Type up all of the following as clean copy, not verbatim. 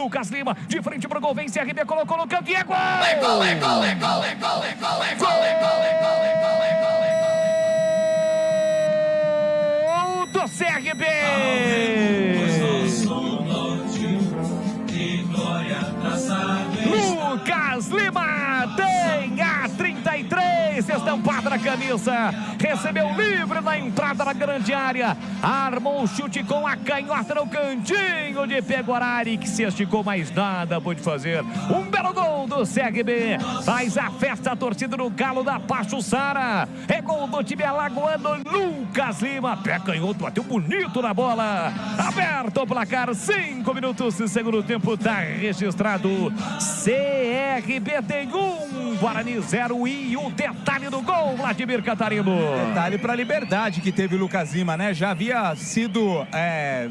Lucas Lima, de frente pro gol, vem CRB, colocou no canto e é gol! Gol do CRB! Lucas Lima tem a 33 estampada na camisa, recebeu livre na entrada da grande área, armou o chute com a canhota no cantinho de Peguarari, que se esticou, mais nada pôde fazer. Um belo gol do CRB, faz a festa a torcida do Galo da Pachuçara. É gol do time alagoano. Lucas Lima, pé canhoto, bateu bonito na bola, aberto o placar, 5 minutos de segundo tempo, tá registrado. CRB tem 1, Guarani 0, e o detalhe do gol, Vladimir Catarino. Detalhe para a liberdade que teve o Lucas Lima, né? Já havia sido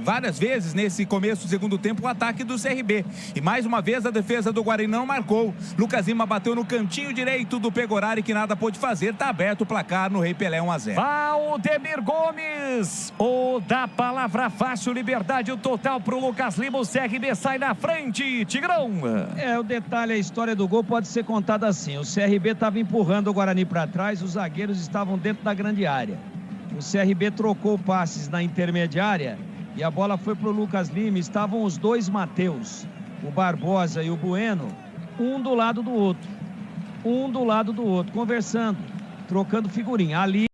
várias vezes nesse começo do segundo tempo o ataque do CRB. E mais uma vez a defesa do Guarani não marcou. Lucas Lima bateu no cantinho direito do Peguarari, que nada pôde fazer. Tá aberto o placar no Rei Pelé, 1-0. Valdemir Gomes, o da palavra fácil, liberdade total pro Lucas Lima. O CRB sai na frente, Tigrão. O detalhe, a história do gol pode ser contada assim: o CRB estava empurrando o Guarani para trás, os zagueiros estavam dentro da grande área. O CRB trocou passes na intermediária e a bola foi para o Lucas Lima. Estavam os dois Mateus, o Barbosa e o Bueno, um do lado do outro, conversando, trocando figurinha. Ali